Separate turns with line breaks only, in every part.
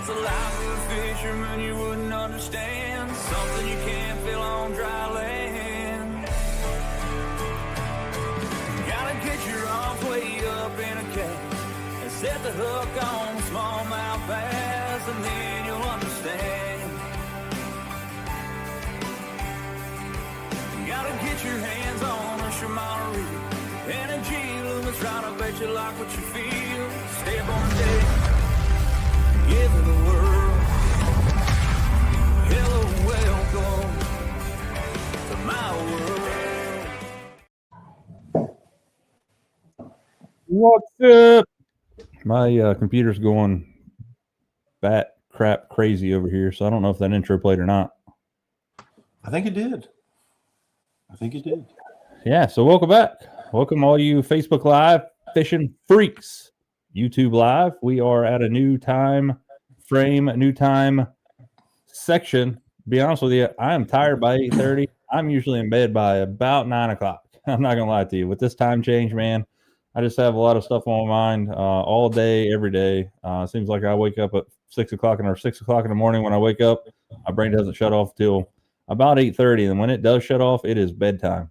That's the life of a fisherman you wouldn't understand. Something you can't feel on dry land. You gotta get your arms way up in a cage and set the hook on smallmouth bass, and then you'll understand. You gotta get your hands on a Shimano reel and a G-Loom that's right. I bet you like what you feel. Step on deck, give it a whirl. Hello, welcome to my world.
What's up? My computer's going bat crap crazy over here, so I don't know if that intro played or not.
I think it did.
Yeah, so welcome back. Welcome all you Facebook Live fishing freaks. YouTube Live. We are at a new time frame, a new time section. To be honest with you, I am tired by 8:30. I'm usually in bed by about 9 o'clock. I'm not going to lie to you. With this time change, man, I just have a lot of stuff on my mind all day, every day. It seems like I wake up at 6 o'clock or 6 o'clock in the morning. When I wake up, my brain doesn't shut off till about 8:30. And when it does shut off, it is bedtime.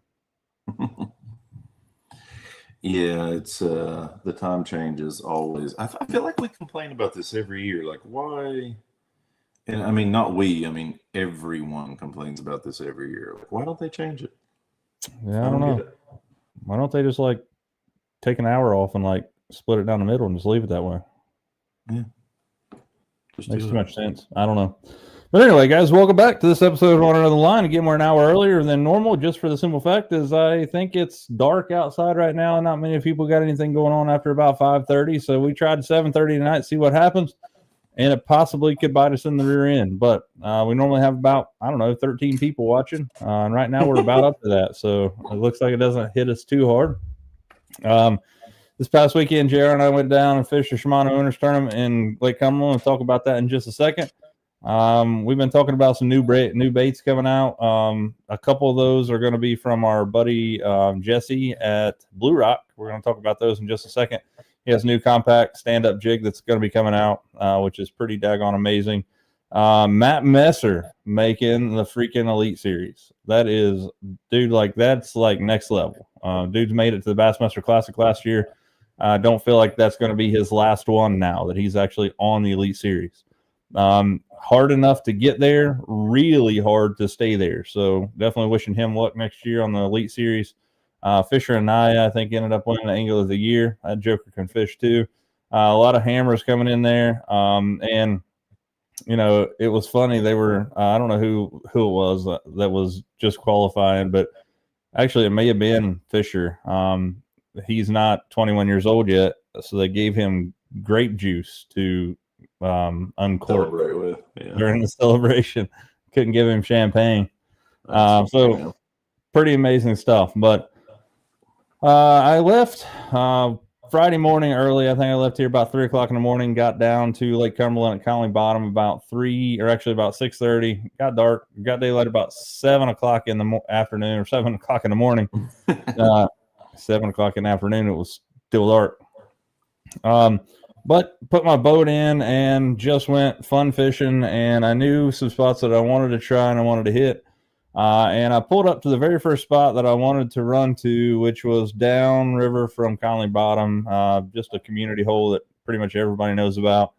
Yeah, it's the time changes always. I feel like we complain about this every year. Like, why? And I mean, not we. I mean, everyone complains about this every year. Like, why don't they change it?
Yeah, I don't know. Why don't they just like take an hour off and like split it down the middle and just leave it that way?
Yeah,
Makes too much sense. I don't know. But anyway, guys, welcome back to this episode of On Another Line. Again, we're an hour earlier than normal, just for the simple fact is I think it's dark outside right now, and not many people got anything going on after about 5:30. So we tried 7:30 tonight, see what happens, and it possibly could bite us in the rear end. But we normally have about, 13 people watching, and right now we're about up to that. So it looks like it doesn't hit us too hard. This past weekend, JR and I went down and fished a Shimano Owners Tournament in Lake Cumberland. We'll talk about that in just a second. We've been talking about some new baits coming out. A couple of those are going to be from our buddy Jesse at Blue Rock. We're going to talk about those in just a second. He has a new compact stand-up jig that's going to be coming out, which is pretty daggone amazing. Matt Messer making the freaking Elite Series. That is, dude, like that's like next level. Dude's made it to the Bassmaster Classic last year. I don't feel like that's going to be his last one now that he's actually on the Elite Series. Hard enough to get there, really hard to stay there. So definitely wishing him luck next year on the Elite Series. Fisher and I think, ended up winning the Angler of the Year. That Joker can fish too. A lot of hammers coming in there. And, you know, it was funny. They were, I don't know who it was that was just qualifying, but actually it may have been Fisher. He's not 21 years old yet, so they gave him grape juice to uncork during the celebration. Couldn't give him champagne. So pretty amazing stuff. But I left Friday morning early. I think I left here about 3 o'clock in the morning, got down to Lake Cumberland at Conley Bottom about 6:30. Got dark, got daylight about 7 o'clock in the afternoon, or 7 o'clock in the morning. 7 o'clock in the afternoon, it was still dark. But put my boat in and just went fun fishing, and I knew some spots that I wanted to try and I wanted to hit. And I pulled up to the very first spot that I wanted to run to, which was downriver from Conley Bottom, just a community hole that pretty much everybody knows about.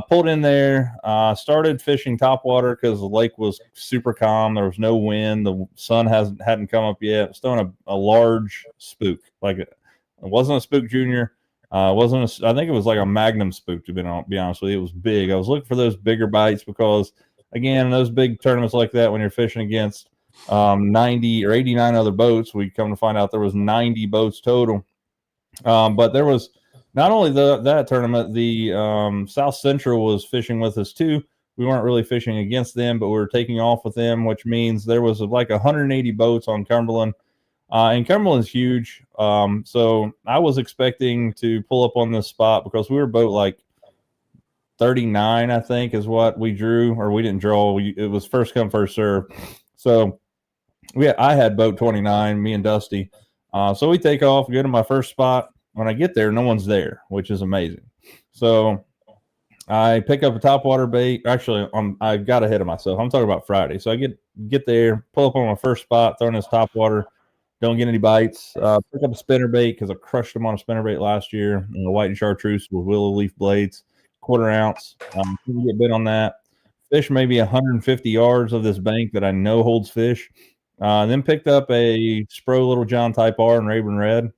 Pulled in there, started fishing topwater because the lake was super calm. There was no wind. The sun hadn't come up yet. I was throwing a large spook. Like it wasn't a Spook Junior. I think it was like a Magnum spook, to be honest with you. It was big. I was looking for those bigger bites because, again, in those big tournaments like that, when you're fishing against 90 or 89 other boats, we come to find out there was 90 boats total. But there was not only that tournament, the South Central was fishing with us too. We weren't really fishing against them, but we were taking off with them, which means there was like 180 boats on Cumberland. And Cumberland's huge. So I was expecting to pull up on this spot because we were boat like 39, I think, is what we drew, or we didn't draw. It was first come, first serve. So I had boat 29, me and Dusty. So we take off, go to my first spot. When I get there, no one's there, which is amazing. So I pick up a topwater bait. Actually, I got ahead of myself. I'm talking about Friday. So I get there, pull up on my first spot, throw in this topwater, don't get any bites. Pick up a spinner bait because I crushed them on a spinner bait last year. And the white and chartreuse with willow leaf blades, 1/4 ounce. Get bit on that. Fish maybe 150 yards of this bank that I know holds fish. Then picked up a Spro Little John Type R and Rayburn Red,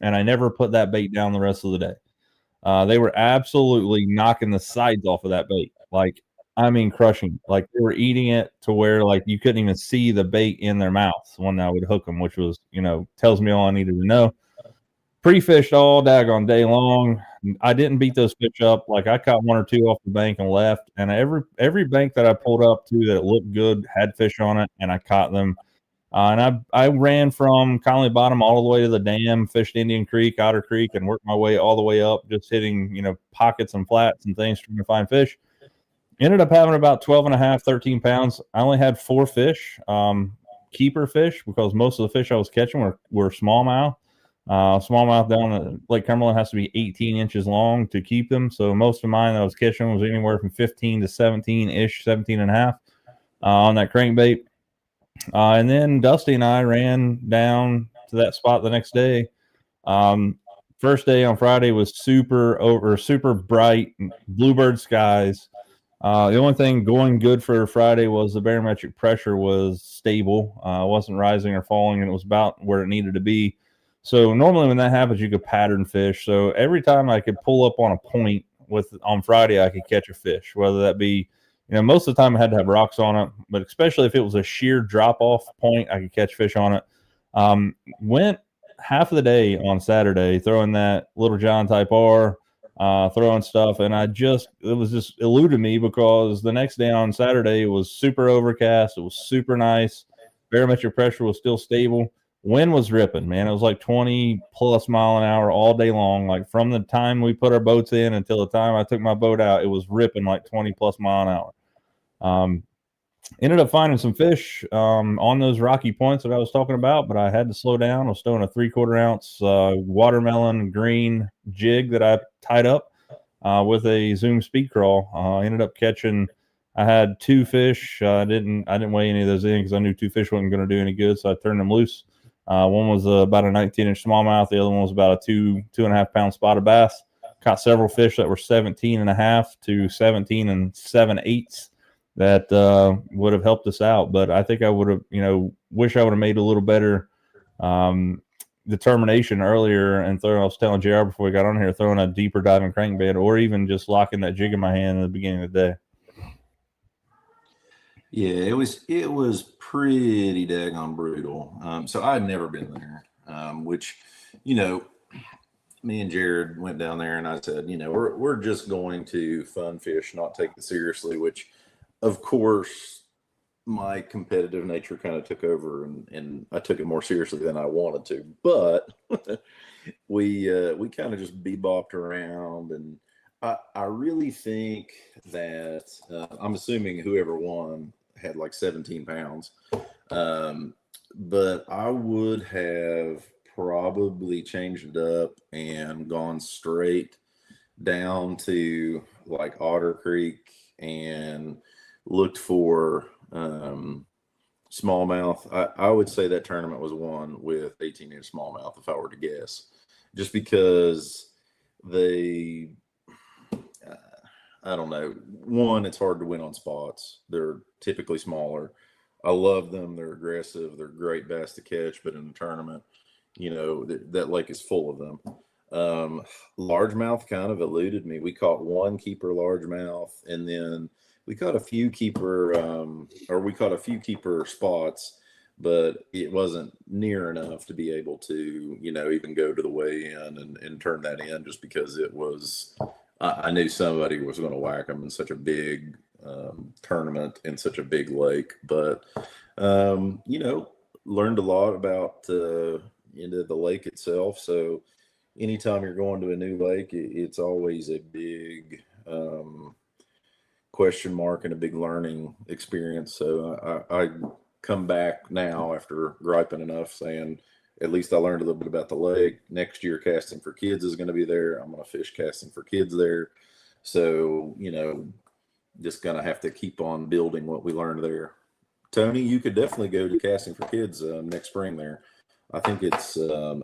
and I never put that bait down the rest of the day. They were absolutely knocking the sides off of that bait. Like, I mean, crushing. Like, they were eating it to where, like, you couldn't even see the bait in their mouths when I would hook them, which was, tells me all I needed to know. Pre-fished all daggone day long. I didn't beat those fish up. Like, I caught 1 or 2 off the bank and left. And every bank that I pulled up to that looked good had fish on it, and I caught them. And I ran from Conley Bottom all the way to the dam, fished Indian Creek, Otter Creek, and worked my way all the way up, just hitting, pockets and flats and things trying to find fish. Ended up having about 12 and a half, 13 pounds. I only had 4 fish, keeper fish, because most of the fish I was catching were smallmouth. Smallmouth down at Lake Cumberland has to be 18 inches long to keep them. So most of mine that I was catching was anywhere from 15 to 17-ish, 17 and a half on that crankbait. And then Dusty and I ran down to that spot the next day. First day on Friday was super bright, bluebird skies. The only thing going good for Friday was the barometric pressure was stable. It wasn't rising or falling, and it was about where it needed to be. So normally when that happens, you could pattern fish. So every time I could pull up on a point on Friday, I could catch a fish, whether that be, most of the time I had to have rocks on it, but especially if it was a sheer drop-off point, I could catch fish on it. Went half of the day on Saturday throwing that Little John Type R, throwing stuff, and it was just eluded me because the next day on Saturday it was super overcast. It was super nice. Barometric pressure was still stable. Wind was ripping, man. It was like 20+ mile an hour all day long. Like from the time we put our boats in until the time I took my boat out, it was ripping like 20+ mile an hour. Ended up finding some fish on those rocky points that I was talking about, but I had to slow down. I was throwing a 3/4 ounce watermelon green jig that I tied up with a Zoom speed crawl. I ended up catching. I had 2 fish. I didn't weigh any of those in because I knew 2 fish wasn't going to do any good, so I turned them loose. One was about a 19-inch smallmouth. The other one was about a 2.5 pound spotted bass. Caught several fish that were 17 and a half to 17 and 7/8 that would have helped us out. But I think I would have, wish I would have made a little better determination earlier and I was telling JR before we got on here, throwing a deeper diving crankbait or even just locking that jig in my hand in the beginning of the day.
Yeah, it was pretty daggone brutal. So I'd never been there, which, me and Jared went down there and I said, we're just going to fun fish, not take it seriously, which of course my competitive nature kind of took over and I took it more seriously than I wanted to, but we kind of just bebopped around. And I really think that I'm assuming whoever won had like 17 pounds. But I would have probably changed it up and gone straight down to like Otter Creek and looked for smallmouth. I would say that tournament was won with 18-inch smallmouth if I were to guess, just because they I don't know. One, it's hard to win on spots. They're typically smaller. I love them. They're aggressive. They're great bass to catch, but in a tournament, that lake is full of them. Largemouth kind of eluded me. We caught 1 keeper largemouth, and then we caught a few keeper spots, but it wasn't near enough to be able to, even go to the weigh-in and turn that in, just because it was. I knew somebody was going to whack them in such a big tournament in such a big lake, but learned a lot about into the lake itself. So anytime you're going to a new lake, it's always a big question mark and a big learning experience. So I come back now after griping enough, saying, at least I learned a little bit about the lake. Next year, Casting for Kids is going to be there. I'm going to fish Casting for Kids there. So, just going to have to keep on building what we learned there. Tony, you could definitely go to Casting for Kids next spring there. I think it's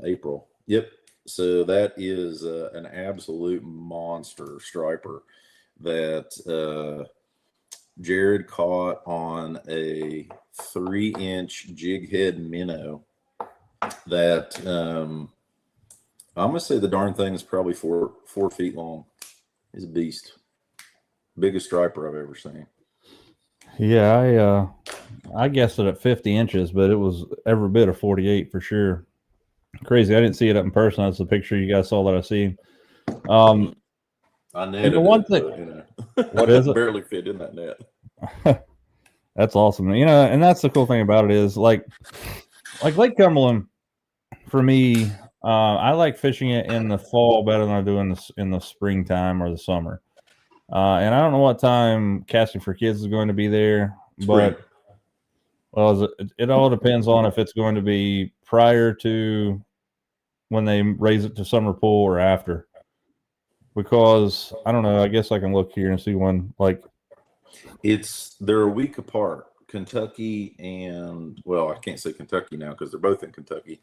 April. Yep. So that is an absolute monster striper that Jared caught on a 3-inch jig head minnow that I'm going to say the darn thing is probably 4 feet long. It's a beast. Biggest striper I've ever seen.
Yeah, I guessed it at 50 inches, but it was every bit of 48 for sure. Crazy. I didn't see it up in person. That's the picture you guys saw that I see.
I netted
the one
it,
thing,
but,
what is it?
Barely fit in that net.
That's awesome. And that's the cool thing about it is like Lake Cumberland, for me, I like fishing it in the fall better than I do in the springtime or the summer. And I don't know what time Casting for Kids is going to be there, but it all depends on if it's going to be prior to when they raise it to summer pool or after. Because I don't know, I guess I can look here and see when
they're a week apart. Kentucky and I can't say Kentucky now because they're both in Kentucky.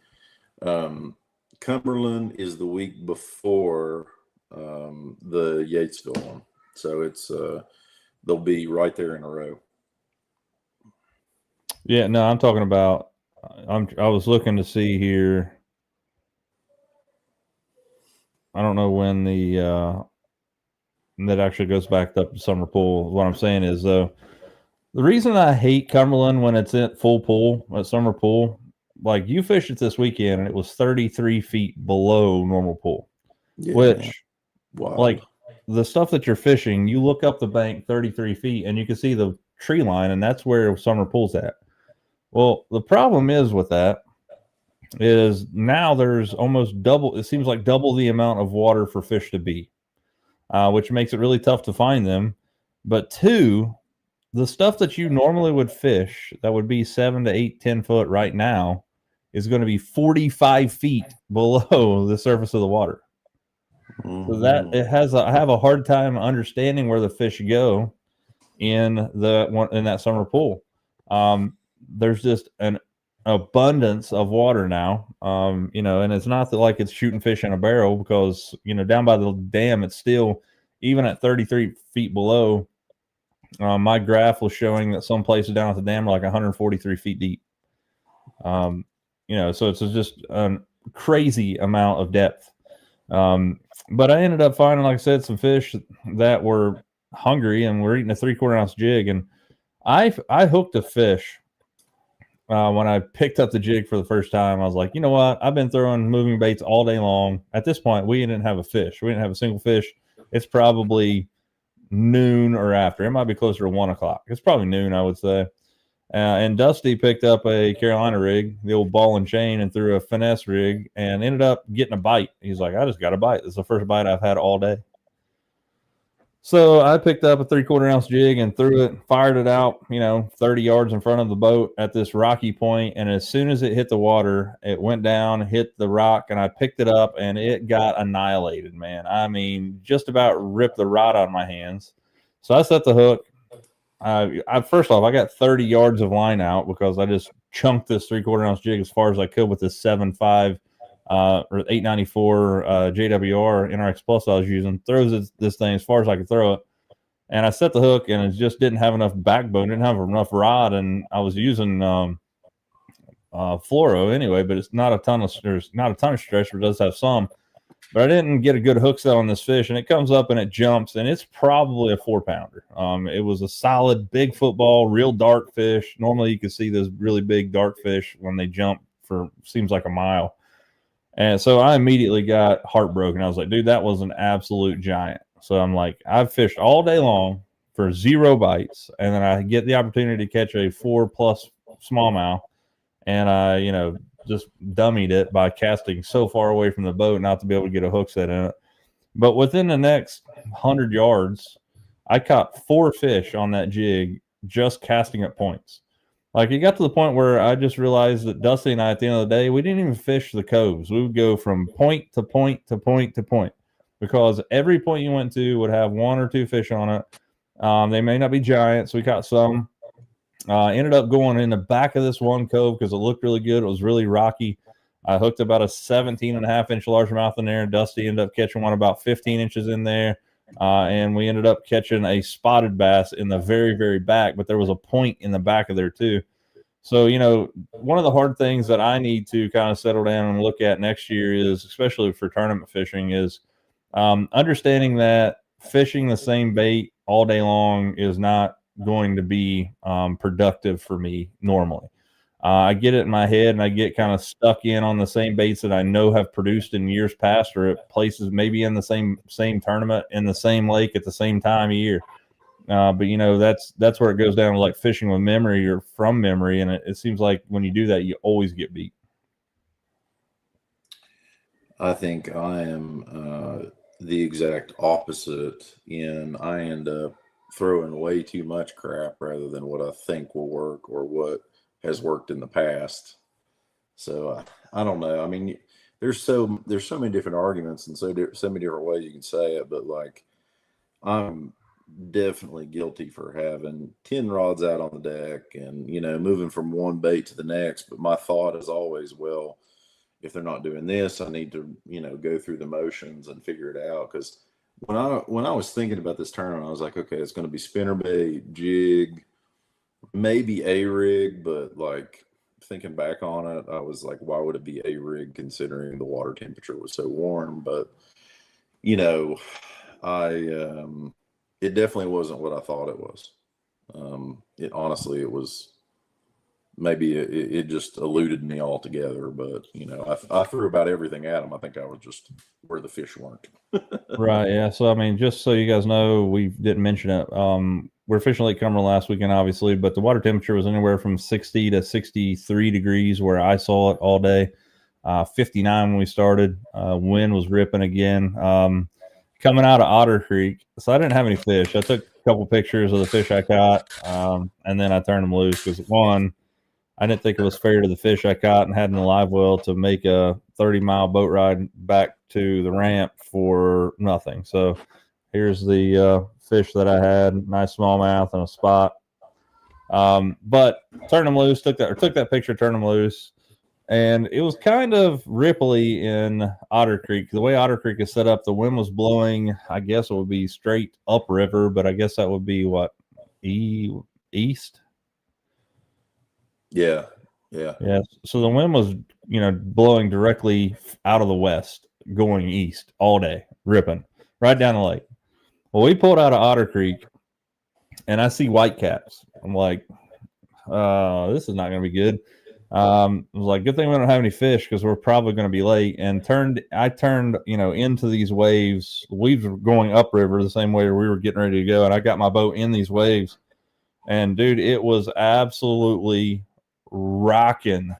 Cumberland is the week before the Yatesville one. So it's they'll be right there in a row.
Yeah, no, I'm talking about. I was looking to see here. I don't know when that actually goes back up to summer pool. What I'm saying is though, the reason I hate Cumberland when it's at full pool at summer pool, like you fished it this weekend and it was 33 feet below normal pool, which like. The stuff that you're fishing, you look up the bank 33 feet and you can see the tree line, and that's where summer pool's at. Well, the problem is with that is now there's almost double, it seems like double the amount of water for fish to be, which makes it really tough to find them. But two, the stuff that you normally would fish that would be 7 to 8, 10 foot right now is going to be 45 feet below the surface of the water. So that I have a hard time understanding where the fish go in that summer pool. There's just an abundance of water now, and it's not that like it's shooting fish in a barrel because down by the dam it's still, even at 33 feet below. My graph was showing that some places down at the dam are like 143 feet deep. So it's just a crazy amount of depth. But I ended up finding, like I said, some fish that were hungry and were eating a 3/4 ounce jig. And I hooked a fish when I picked up the jig for the first time. I was like, you know what? I've been throwing moving baits all day long. At this point, we didn't have a fish. We didn't have a single fish. It's probably noon or after. It might be closer to 1 o'clock. It's probably noon, I would say. And Dusty picked up a Carolina rig, the old ball and chain, and threw a finesse rig and ended up getting a bite. He's like, I just got a bite. This is the first bite I've had all day. So I picked up a 3/4 ounce jig and threw it, fired it out, 30 yards in front of the boat at this rocky point. And as soon as it hit the water, it went down, hit the rock, and I picked it up and it got annihilated, man. I mean, just about ripped the rod out of my hands. So I set the hook. First off, I got 30 yards of line out because I just chunked this 3/4 ounce jig as far as I could with this 7.5 or 894 JWR NRX Plus I was using. Throws this thing as far as I could throw it, and I set the hook, and it just didn't have enough backbone, didn't have enough rod, and I was using fluoro anyway, but it's not a ton of stretch, but it does have some. But I didn't get a good hook set on this fish, and it comes up and it jumps, and it's probably a 4-pounder. It was a solid big football, real dark fish. Normally you can see those really big dark fish when they jump for seems like a mile. And so I immediately got heartbroken. I was like, dude, that was an absolute giant. So I'm like, I've fished all day long for 0 bites, and then I get the opportunity to catch a 4+ smallmouth, and I, just dummied it by casting so far away from the boat not to be able to get a hook set in it. But within the next 100 yards, I caught 4 fish on that jig just casting at points. Like, it got to the point where I just realized that Dusty and I, at the end of the day, we didn't even fish the coves. We would go from point to point to point to point because every point you went to would have 1 or 2 fish on it. They may not be giants. We caught some. Ended up going in the back of this one cove because it looked really good. It was really rocky. I hooked about a 17.5-inch largemouth in there, and Dusty ended up catching one about 15 inches in there. And we ended up catching a spotted bass in the very, very back, but there was a point in the back of there too. So, you know, one of the hard things that I need to kind of settle down and look at next year is, especially for tournament fishing, is understanding that fishing the same bait all day long is not going to be productive for me normally. I get it in my head and I get kind of stuck in on the same baits that I know have produced in years past, or at places maybe in the same tournament in the same lake at the same time of year. But you know, that's where it goes down to like fishing with memory or from memory, and it seems like when you do that, you always get beat.
I think I am the exact opposite. In I end up throwing way too much crap rather than what I think will work or what has worked in the past. So I don't know. I mean, there's so many different arguments and so many different ways you can say it, but like I'm definitely guilty for having 10 rods out on the deck and, you know, moving from one bait to the next. But my thought is always, well, if they're not doing this, I need to, you know, go through the motions and figure it out. Because when I was thinking about this tournament, I was like, okay, it's going to be spinnerbait, jig, maybe a rig, but like thinking back on it, I was like, why would it be a rig considering the water temperature was so warm? But you know, it definitely wasn't what I thought it was. It honestly, it was maybe it just eluded me altogether. But you know, I threw about everything at them. I think I was just where the fish weren't.
Right. Yeah. So I mean, just so you guys know, we didn't mention it. We're fishing Lake Cumberland last weekend, obviously, but the water temperature was anywhere from 60 to 63 degrees where I saw it all day. 59 when we started. Wind was ripping again. Coming out of Otter Creek, so I didn't have any fish. I took a couple pictures of the fish I caught, and then I turned them loose because one, I didn't think it was fair to the fish I caught and had in the live well to make a 30-mile boat ride back to the ramp for nothing. So here's the fish that I had, nice smallmouth and a spot. But turned them loose, took that picture, turned them loose. And it was kind of ripply in Otter Creek. The way Otter Creek is set up, the wind was blowing, I guess it would be straight upriver, but I guess that would be what, east?
Yeah.
So the wind was, you know, blowing directly out of the west, going east all day, ripping right down the lake. Well, we pulled out of Otter Creek, and I see whitecaps. I'm like, this is not going to be good. I was like, good thing we don't have any fish because we're probably going to be late. And I turned, you know, into these waves. The waves were going upriver the same way we were getting ready to go, and I got my boat in these waves. And dude, it was absolutely rocking.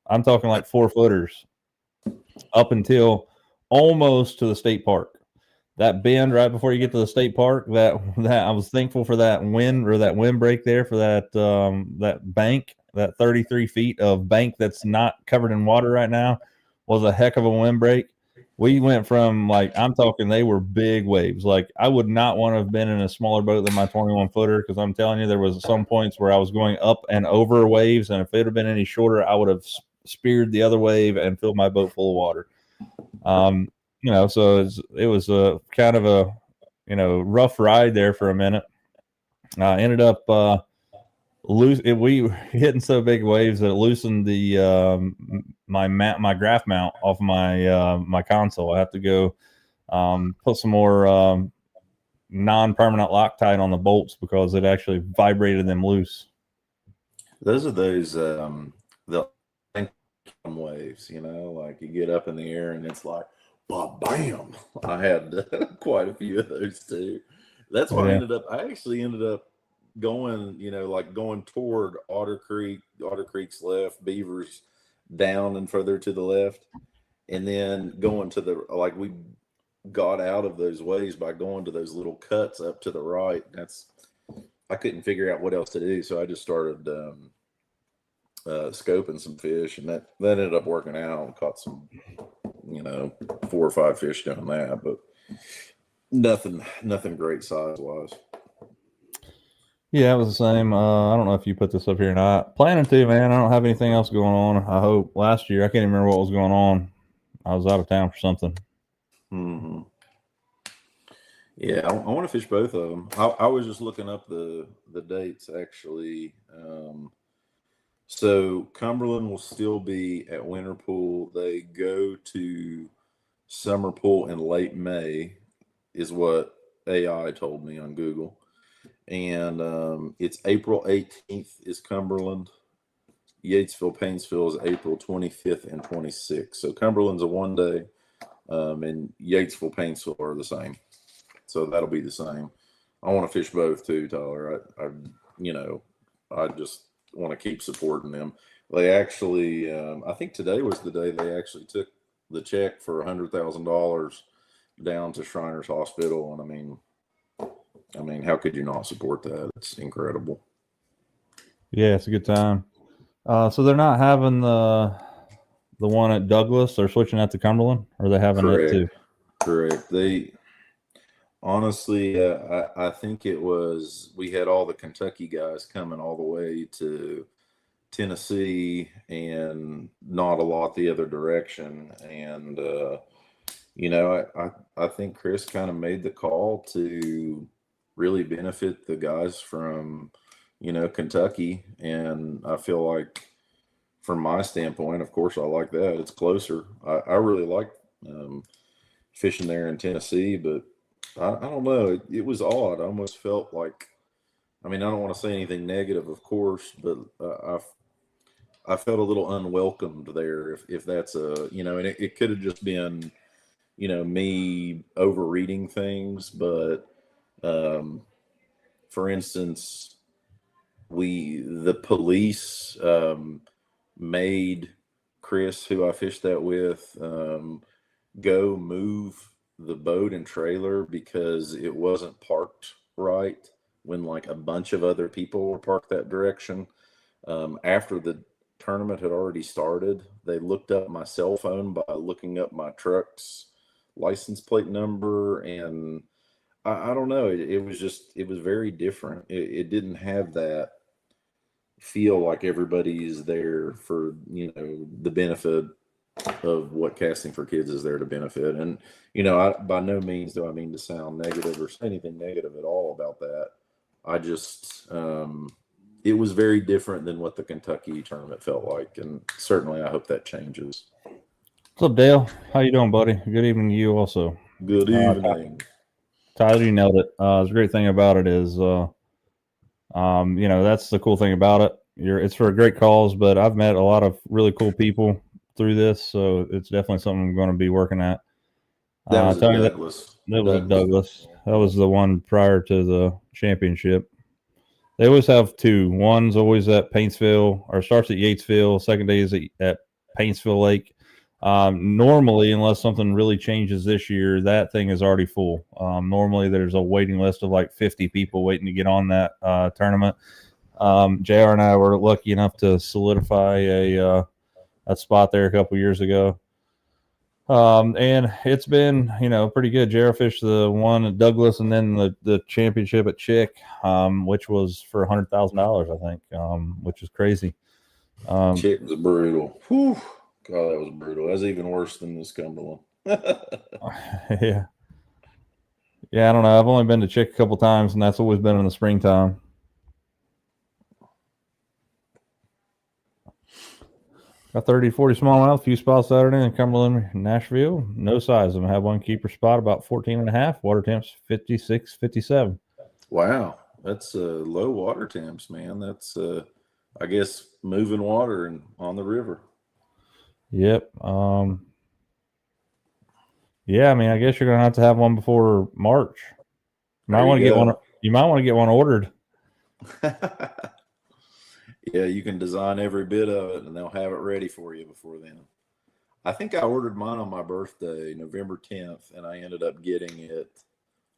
I'm talking like 4-footers up until almost to the state park. That bend right before you get to the state park, that I was thankful for that windbreak there for that bank, that 33 feet of bank that's not covered in water right now was a heck of a windbreak. We went from, like, I'm talking, they were big waves. Like, I would not want to have been in a smaller boat than my 21-footer because I'm telling you, there was some points where I was going up and over waves, and if it had been any shorter, I would have speared the other wave and filled my boat full of water. You know, so it was a kind of a, you know, rough ride there for a minute. Ended up we were hitting so big waves that it loosened the my graph mount off my console. I have to go put some more non-permanent Loctite on the bolts because it actually vibrated them loose.
Those are those the waves, you know, like you get up in the air and it's like, bam! I had quite a few of those too. That's why I actually ended up going, you know, like going toward Otter Creek, Otter Creek's left, Beavers down and further to the left, and then going to the, like, we got out of those waves by going to those little cuts up to the right. I couldn't figure out what else to do, so I just started scoping some fish, and that ended up working out. Caught some, you know, 4 or 5 fish doing that. But Nothing great size wise.
Yeah, it was the same. I don't know if you put this up here or not. Planning to, man. I don't have anything else going on. I hope. Last year, I can't even remember what was going on. I was out of town for something.
Mm-hmm. Yeah, I want to fish both of them. I was just looking up the dates actually. So Cumberland will still be at Winter Pool. They go to Summer Pool in late May, is what AI told me on Google. And it's April 18th is Cumberland. Yatesville, Painesville is April 25th and 26th. So Cumberland's a 1 day, and Yatesville, Painesville are the same. So that'll be the same. I want to fish both too, Tyler. I just want to keep supporting them. They actually, I think today was the day they actually took the check for $100,000 down to Shriners Hospital, and I mean, how could you not support that? It's incredible.
Yeah, it's a good time. So they're not having the one at Douglas. They're switching that to Cumberland, or are they having it too?
Correct. They honestly, I think it was we had all the Kentucky guys coming all the way to Tennessee and not a lot the other direction. And I think Chris kind of made the call to really benefit the guys from Kentucky, and I feel like from my standpoint, of course, I like that. It's closer. I really like fishing there in Tennessee, but I don't know. It was odd. I almost felt like, I don't want to say anything negative, of course, but I felt a little unwelcomed there. If that's and it could have just been, me overreading things, but for instance, the police made Chris, who I fished that with, go move the boat and trailer because it wasn't parked right when like a bunch of other people were parked that direction. After the tournament had already started, they looked up my cell phone by looking up my truck's license plate number, and I don't know. It was very different. It didn't have that feel like everybody is there for the benefit of what Casting for Kids is there to benefit. And by no means do I mean to sound negative or say anything negative at all about that. I just it was very different than what the Kentucky tournament felt like, and certainly I hope that changes.
What's up, Dale? How you doing, buddy? Good evening to you also.
Good evening.
Tyler, you nailed it. The great thing about it is that's the cool thing about it. It's for a great cause, but I've met a lot of really cool people through this, so it's definitely something I'm going to be working at.
That was Douglas.
That was at Douglas. That was the one prior to the championship. They always have two. One's always at Paintsville, or starts at Yatesville. Second day is at Paintsville Lake. Normally, unless something really changes this year, that thing is already full. Normally, there's a waiting list of like 50 people waiting to get on that tournament. JR and I were lucky enough to solidify a spot there a couple years ago. And it's been, pretty good. JR fished the one at Douglas and then the championship at Chick, which was for $100,000, I think, which is crazy.
Chick was brutal. Whew. God, that was brutal. That's even worse than this Cumberland.
Yeah. Yeah, I don't know. I've only been to Chick a couple times, and that's always been in the springtime. Got 30, 40 smallmouth, few spots Saturday in Cumberland, Nashville. No size. I have one keeper spot about 14 and a half. Water temps 56, 57.
Wow. That's low water temps, man. That's, I guess, moving water and on the river.
Yep. Yeah, I guess you're gonna have one before March. You might want to get one. You might want to get one ordered.
Yeah, you can design every bit of it, and they'll have it ready for you before then. I think I ordered mine on my birthday, November 10th, and I ended up getting it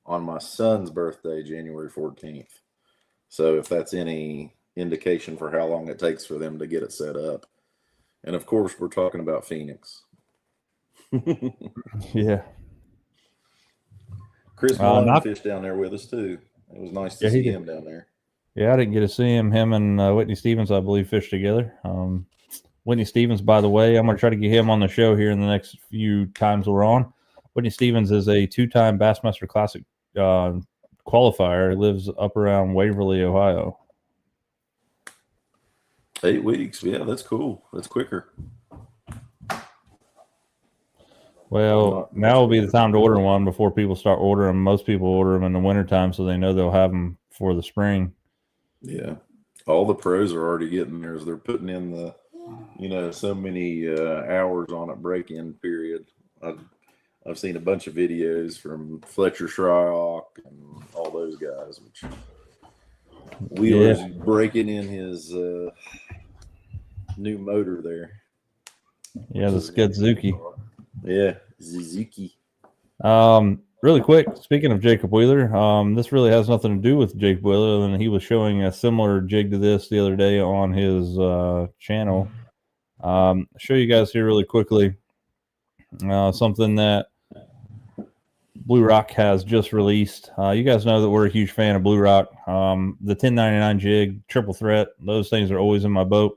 on my son's birthday, January 14th. So if that's any indication for how long it takes for them to get it set up. And of course, we're talking about Phoenix.
Yeah.
Chris Malone fished down there with us too. It was nice to see him down there.
Yeah, I didn't get to see him. Him and Whitney Stevens, I believe, fished together. Whitney Stevens, by the way, I'm going to try to get him on the show here in the next few times we're on. Whitney Stevens is a 2-time Bassmaster Classic qualifier. He lives up around Waverly, Ohio.
8 weeks. Yeah, that's cool. That's quicker.
Well, now will be the time to order one before people start ordering them. Most people order them in the wintertime so they know they'll have them for the spring.
Yeah. All the pros are already getting theirs. They're putting in the, so many hours on it break-in period. I've seen a bunch of videos from Fletcher Shryock and all those guys, which Wheeler's breaking in his new motor there.
Yeah, the Skudzuki.
Yeah, Suzuki.
Really quick, speaking of Jacob Wheeler, this really has nothing to do with Jacob Wheeler, other than he was showing a similar jig to this the other day on his channel. I'll show you guys here really quickly something that Blue Rock has just released. You guys know that we're a huge fan of Blue Rock. The 1099 jig, triple threat, those things are always in my boat.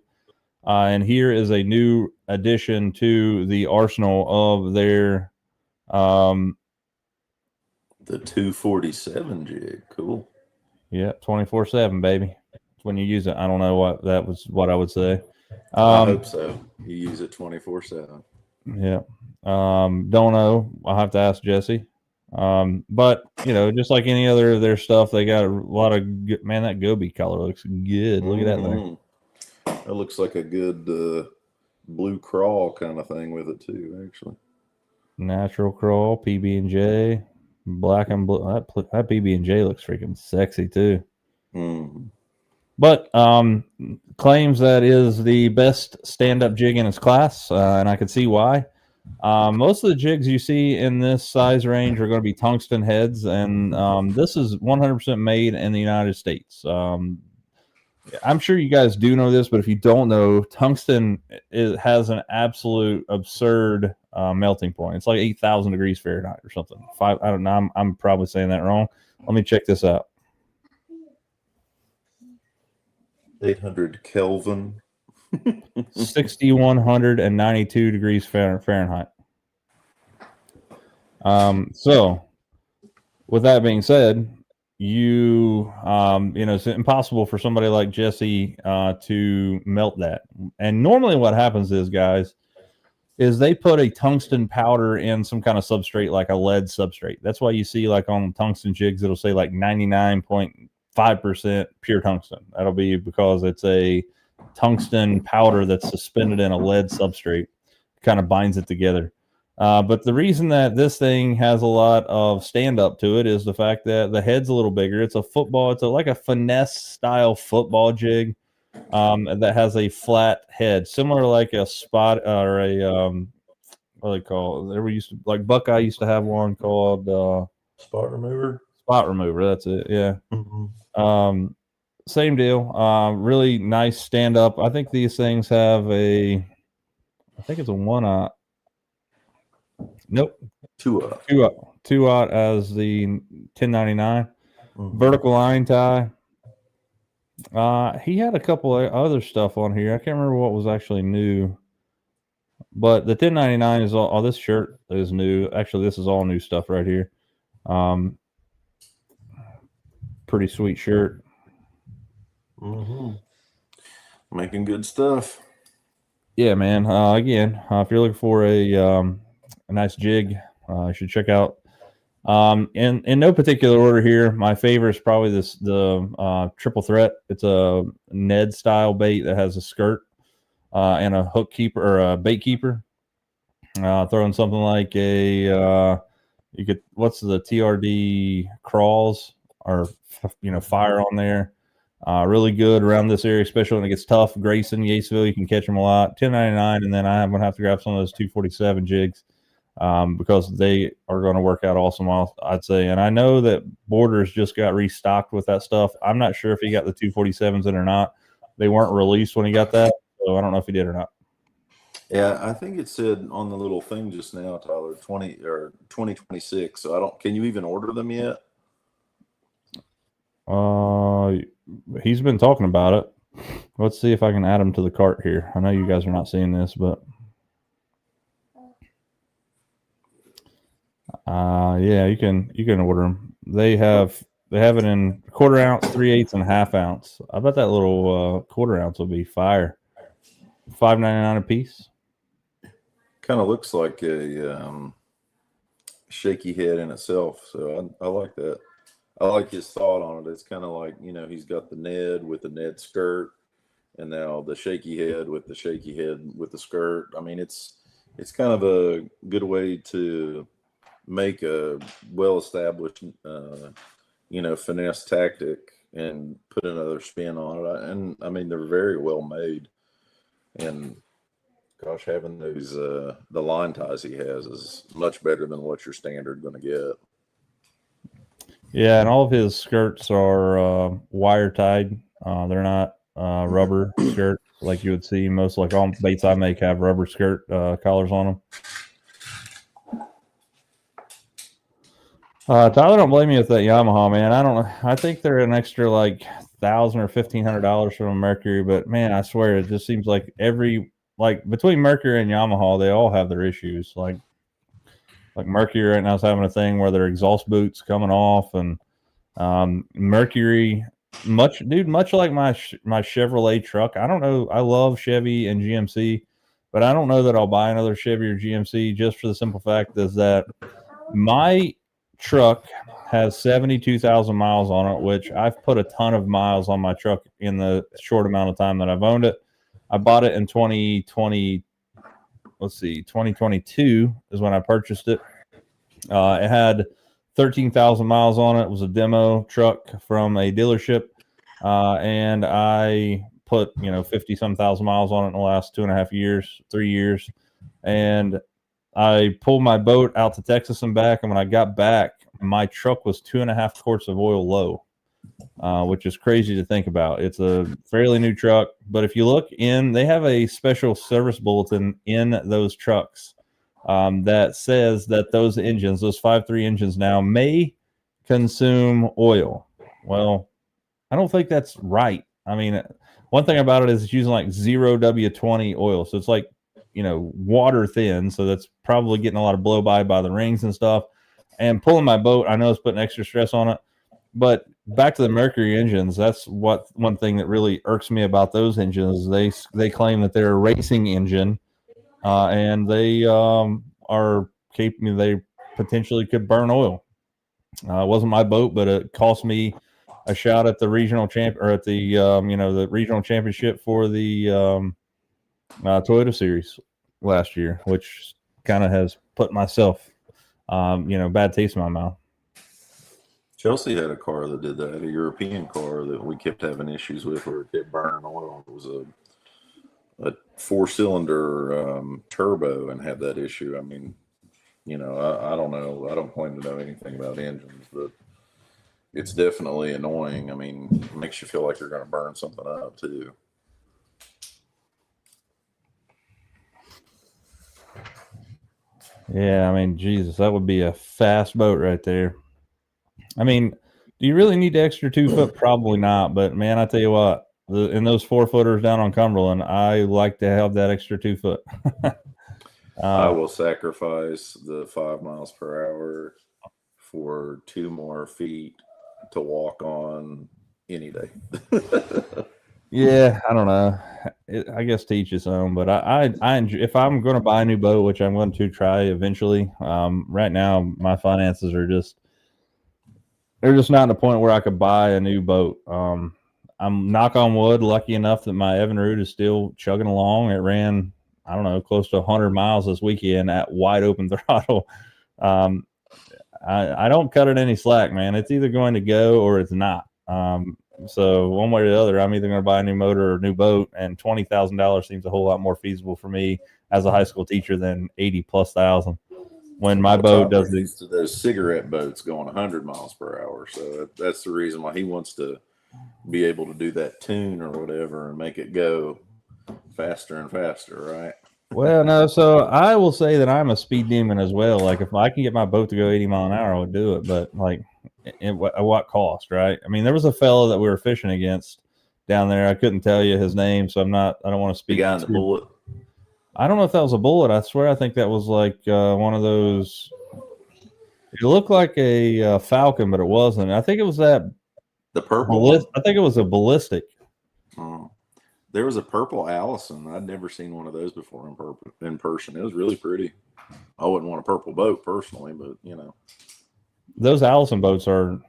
And here is a new addition to the arsenal of their
the 247 jig. Cool.
Yeah, 24/7, baby. When you use it, I don't know what I would say.
I hope so. You use it 24/7.
Yeah. Don't know. I'll have to ask Jesse. But just like any other of their stuff, they got a lot of good, man. That Gobi color looks good. Look at that thing.
That looks like a good blue crawl kind of thing with it too, actually.
Natural crawl, PB&J, black and blue. That PB&J looks freaking sexy too. But claims that is the best stand-up jig in its class, and I can see why. Most of the jigs you see in this size range are going to be tungsten heads, and this is 100% made in the United States. I'm sure you guys do know this, but if you don't know, tungsten has an absolute absurd melting point. It's like 8,000 degrees Fahrenheit or something. I don't know. I'm probably saying that wrong. Let me check this out.
800 Kelvin.
6,192 degrees Fahrenheit. So, with that being said, it's impossible for somebody like Jesse to melt that. And normally what happens is, guys, is they put a tungsten powder in some kind of substrate, like a lead substrate. That's why you see, like, on tungsten jigs, it'll say like 99.5% pure tungsten. That'll be because it's a tungsten powder that's suspended in a lead substrate, kind of binds it together. But the reason that this thing has a lot of stand up to it is the fact that the head's a little bigger. It's a football. It's like a finesse style football jig that has a flat head, similar to like a spot or a what do they call it? There we used to, like, Buckeye used to have one called
spot remover.
Spot remover. That's it. Yeah. Same deal. Really nice stand up. I think these things have I think it's a 1/0. Nope. 2/0 as the 1099. Vertical line tie. He had a couple of other stuff on here. I can't remember what was actually new. But the 1099 is all this shirt is new. Actually, this is all new stuff right here. Pretty sweet shirt.
Making good stuff.
Yeah, man. Again, if you're looking for a nice jig, you should check out. In no particular order here, my favorite is probably the triple threat. It's a Ned style bait that has a skirt and a hook keeper or a bait keeper. Throwing something like what's the TRD crawls or fire on there. Really good around this area, especially when it gets tough. Grayson, Yaceville, you can catch them a lot. 1099, and then I'm going to have to grab some of those 247 jigs because they are going to work out awesome, I'd say. And I know that Borders just got restocked with that stuff. I'm not sure if he got the 247s in or not. They weren't released when he got that, so I don't know if he did or not.
Yeah, I think it said on the little thing just now, Tyler, 2026. So I don't. Can you even order them yet?
He's been talking about it. Let's see if I can add him to the cart here. I know you guys are not seeing this, but yeah, you can order them. They have it in quarter ounce, 3/8, and half ounce. I bet that little quarter ounce will be fire. $5.99 a piece.
Kind of looks like a shaky head in itself. So I like that. I like his thought on it. It's kind of like, he's got the Ned with the Ned skirt, and now the shaky head with the shaky head with the skirt. I mean, it's kind of a good way to make a well-established, finesse tactic and put another spin on it. And I mean, they're very well made. And gosh, having those the line ties he has is much better than what your standard going to get.
Yeah, and all of his skirts are wire tied. They're not rubber skirt like you would see most. Like all baits I make have rubber skirt collars on them. Tyler, don't blame me with that Yamaha, man. I don't know. I think they're an extra like $1,000 or $1,500 from a Mercury, but man, I swear it just seems like between Mercury and Yamaha, they all have their issues. Like Mercury right now is having a thing where their exhaust boots coming off, and Mercury, much like my Chevrolet truck. I don't know. I love Chevy and GMC, but I don't know that I'll buy another Chevy or GMC just for the simple fact is that my truck has 72,000 miles on it, which I've put a ton of miles on my truck in the short amount of time that I've owned it. I bought it in 2020. Let's see, 2022 is when I purchased it. It had 13,000 miles on it. It was a demo truck from a dealership. And I put, 50 some thousand miles on it in the last 3 years. And I pulled my boat out to Texas and back. And when I got back, my truck was 2.5 quarts of oil low, which is crazy to think about. It's a fairly new truck, but if you look they have a special service bulletin in those trucks that says that those 5.3 engines now may consume oil. Well, I don't think that's right. I mean, one thing about it is it's using like 0 W20 oil. So it's like, water thin. So that's probably getting a lot of blow by the rings and stuff. And pulling my boat, I know it's putting extra stress on it. But back to the Mercury engines, that's one thing that really irks me about those engines. They claim that they're a racing engine, and they they potentially could burn oil. It wasn't my boat, but it cost me a shot at the regional the regional championship for the Toyota Series last year, which kind of has put myself, bad taste in my mouth.
Chelsea had a car that did that, a European car that we kept having issues with where it kept burning oil. It was a 4-cylinder turbo and had that issue. I mean, I don't know. I don't claim to know anything about engines, but it's definitely annoying. I mean, it makes you feel like you're going to burn something up too.
Yeah, I mean, Jesus, that would be a fast boat right there. I mean, do you really need the extra 2 foot? Probably not. But man, I tell you what, in those 4-footers down on Cumberland, I like to have that extra 2 foot.
I will sacrifice the 5 miles per hour for 2 more feet to walk on any day.
Yeah, I don't know. I guess to each his own, but I enjoy, if I'm going to buy a new boat, which I'm going to try eventually. Right now, my finances are they're just not in a point where I could buy a new boat. I'm, knock on wood, lucky enough that my Evinrude is still chugging along. It ran, I don't know, close to 100 miles this weekend at wide open throttle. I don't cut it any slack, man. It's either going to go or it's not. So one way or the other, I'm either going to buy a new motor or a new boat, and $20,000 seems a whole lot more feasible for me as a high school teacher than $80,000+ when my boat does these.
Those cigarette boats going 100 miles per hour. So that's the reason why he wants to be able to do that tune or whatever and make it go faster and faster, right?
Well, no, so I will say that I'm a speed demon as well. Like if I can get my boat to go 80 mile an hour, I would do it. But like, at what cost, right? I mean, there was a fellow that we were fishing against down there. I couldn't tell you his name, so I don't want to
The
speak.
guy in the bullet.
I don't know if that was a bullet. I swear, I think that was like one of those. It looked like a falcon, but it wasn't. I think it was that.
The purple one?
I think it was a ballistic.
Oh. There was a purple Allison. I'd never seen one of those before in person. It was really pretty. I wouldn't want a purple boat personally, but you know.
Those Allison boats are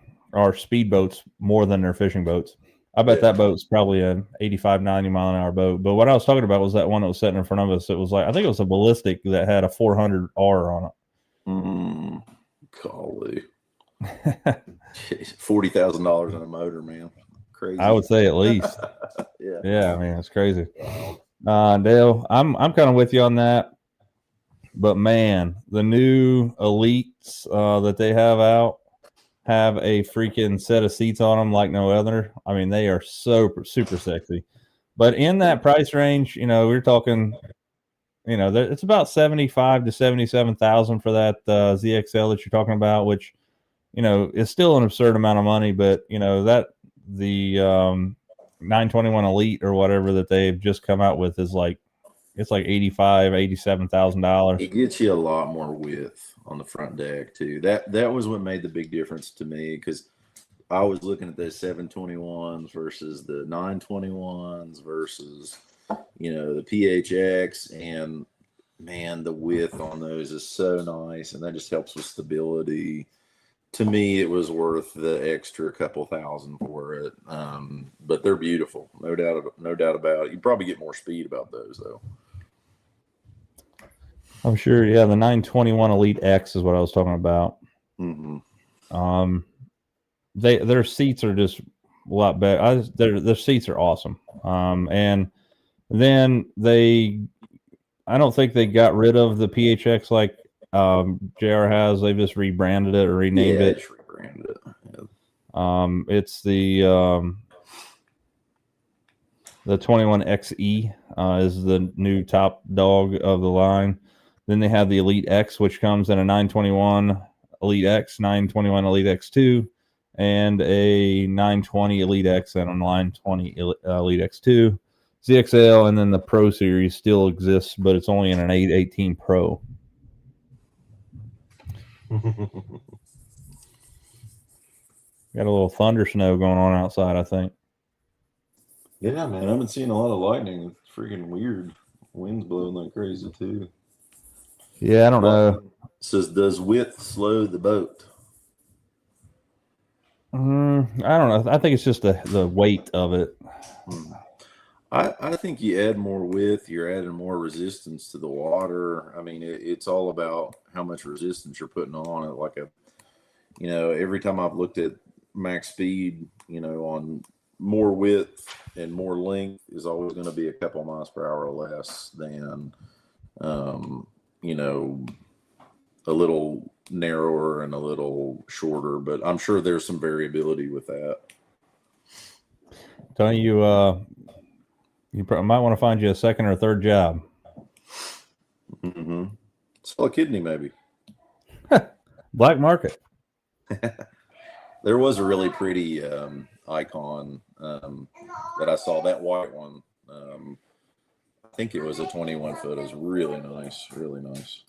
speed boats more than their fishing boats. I bet that boat's probably an 85, 90 mile an hour boat. But what I was talking about was that one that was sitting in front of us. It was like, I think it was a ballistic that had a 400R on it.
Golly. $40,000 on a motor, man. Crazy.
I would say at least.
Yeah.
Yeah, I mean, it's crazy. Dale, I'm kind of with you on that. But man, the new Elites that they have out have a freaking set of seats on them like no other. I mean, they are super sexy. But in that price range, you know, we're talking, you know, it's about 75 to 77,000 for that ZXL that you're talking about, which, you know, is still an absurd amount of money. But you know that the 921 Elite or whatever that they've just come out with is like, it's like $87,000.
It gets you a lot more width on the front deck too. That was what made the big difference to me, because I was looking at those 721s versus the 921s versus, you know, the PHX, and man, the width on those is so nice, and that just helps with stability. To me, it was worth the extra couple thousand for it. But they're beautiful, no doubt about it. You probably get more speed about those though.
I'm sure. Yeah, the 921 Elite X is what I was talking about.
Mm-hmm.
Their seats are just a lot better. Their seats are awesome. And then I don't think they got rid of the PHX like JR has. They've just rebranded it or renamed it.
Just rebranded it. Yeah.
It's the 21XE is the new top dog of the line. Then they have the Elite X, which comes in a 921 Elite X, 921 Elite X2, and a 920 Elite X and a 920 Elite X2. ZXL, and then the Pro Series still exists, but it's only in an 818 Pro. Got a little thunder snow going on outside, I think.
Yeah, man. I've been seeing a lot of lightning. It's freaking weird. Wind's blowing like crazy, too.
Yeah, I don't know.
It says, does width slow the boat?
I don't know. I think it's just the weight of it.
I think you add more width, you're adding more resistance to the water. I mean, it's all about how much resistance you're putting on it. You know, every time I've looked at max speed, you know, on more width and more length is always going to be a couple miles per hour less than, you know, a little narrower and a little shorter. But I'm sure there's some variability with that.
Don't you? You might want to find you a second or third job.
Mm-hmm. Sell a kidney, maybe.
Black market.
There was a really pretty icon that I saw. That white one. I think it was a 21 foot. It was really nice. Really nice.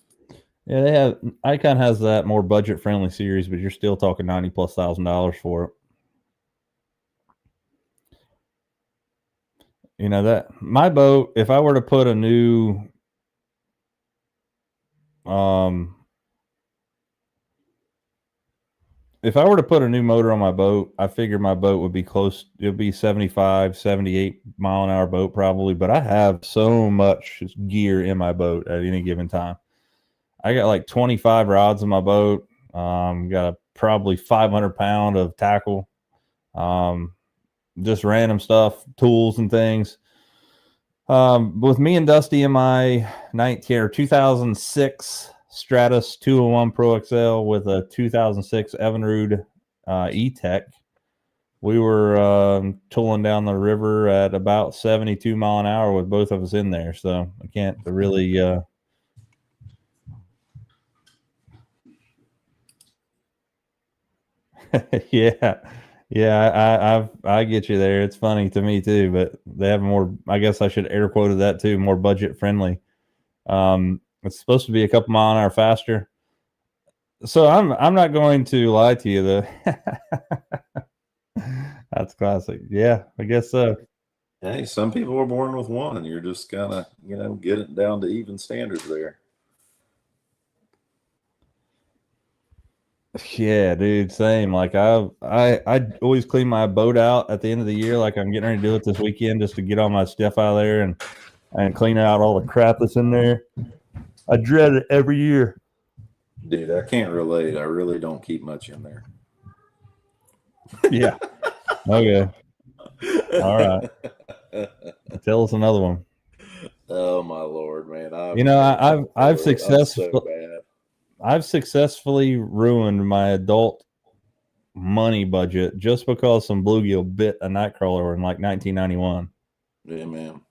Yeah, they have. Icon has that more budget friendly series, but you're still talking $90,000+ for it. You know, that my boat, if I were to put a new if I were to put a new motor on my boat, I figure my boat would be close. It'll be 75, 78 mile an hour boat probably, but I have so much gear in my boat at any given time. I got like 25 rods in my boat. Got a probably 500 pound of tackle. Just random stuff, tools and things. With me and Dusty in my 2006 Stratus 201 Pro XL with a 2006 Evinrude E-Tech, we were tooling down the river at about 72 mile an hour with both of us in there. So I can't really. Yeah. Yeah, I get you there. It's funny to me too, but they have more. I guess I should air quoted that too. More budget friendly. It's supposed to be a couple mile an hour faster. So I'm not going to lie to you though. That's classic. Yeah, I guess so.
Hey, some people are born with one, and you're just gotta, get it down to even standards there.
Yeah, dude, same. Like I always clean my boat out at the end of the year. Like I'm getting ready to do it this weekend just to get all my stuff out of there and clean out all the crap that's in there. I dread it every year.
Dude, I can't relate. I really don't keep much in there.
Yeah. Okay. All right. Tell us another one.
Oh my Lord, man!
I've successfully ruined my adult money budget just because some bluegill bit a nightcrawler in like 1991.
Yeah, man.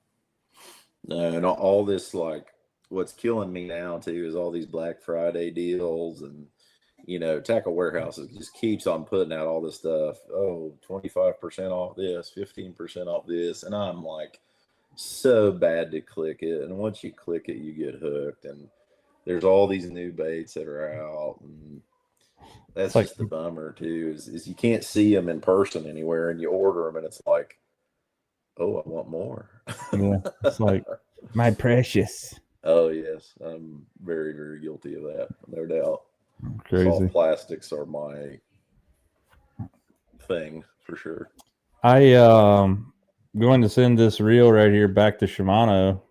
No, and all this, like, what's killing me now too is all these Black Friday deals, and Tackle Warehouses just keeps on putting out all this stuff. Oh, 25% off this, 15% off this, and I'm like, so bad to click it. And once you click it, you get hooked. And there's all these new baits that are out, and that's just the bummer too. Is you can't see them in person anywhere, and you order them, and it's like, oh, I want more.
Yeah, it's like my precious.
Oh yes, I'm very, very guilty of that, no doubt.
Crazy.
Soft plastics are my thing for sure.
Going to send this reel right here back to Shimano.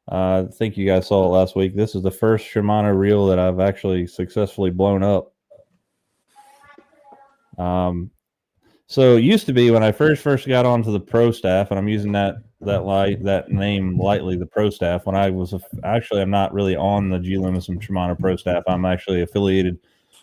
I think you guys saw it last week. This is the first Shimano reel that I've actually successfully blown up. So it used to be when I first got onto the Pro Staff, and I'm using that name lightly, the Pro Staff. When I was I'm not really on the G Loomis and Shimano Pro Staff. I'm actually affiliated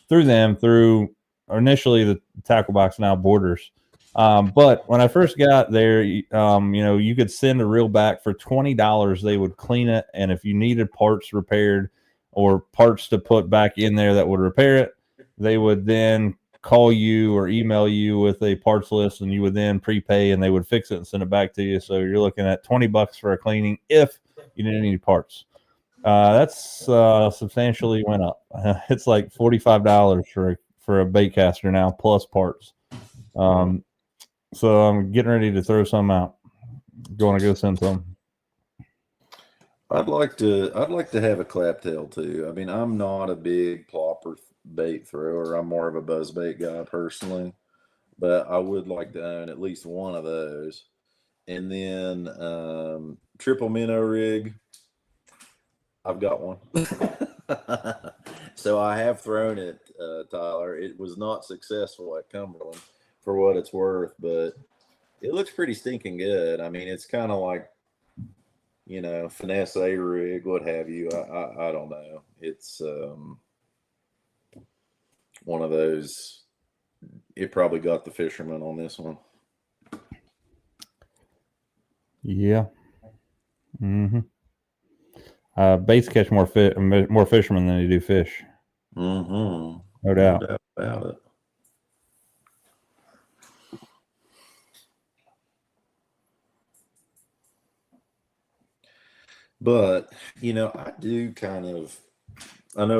through them through initially the Tackle Box, now Borders. But when I first got there, you could send a reel back for $20. They would clean it, and if you needed parts repaired or parts to put back in there that would repair it, they would then call you or email you with a parts list, and you would then prepay, and they would fix it and send it back to you. So you're looking at $20 for a cleaning if you didn't need parts. That's substantially went up. It's like $45 for a bait caster now plus parts. So I'm getting ready to throw some out. Going to go send some.
I'd like to have a claptail too. I mean, I'm not a big plopper bait thrower. I'm more of a buzz bait guy personally, but I would like to own at least one of those. And then triple minnow rig. I've got one. So I have thrown it, Tyler. It was not successful at Cumberland, for what it's worth, but it looks pretty stinking good. I mean, it's kind of like, finesse a rig, what have you. I don't know. It's one of those. It probably got the fisherman on this one.
Yeah. Mm-hmm. Baits catch more fishermen than they do fish.
Mm-hmm.
No doubt.
No doubt about it. But, I know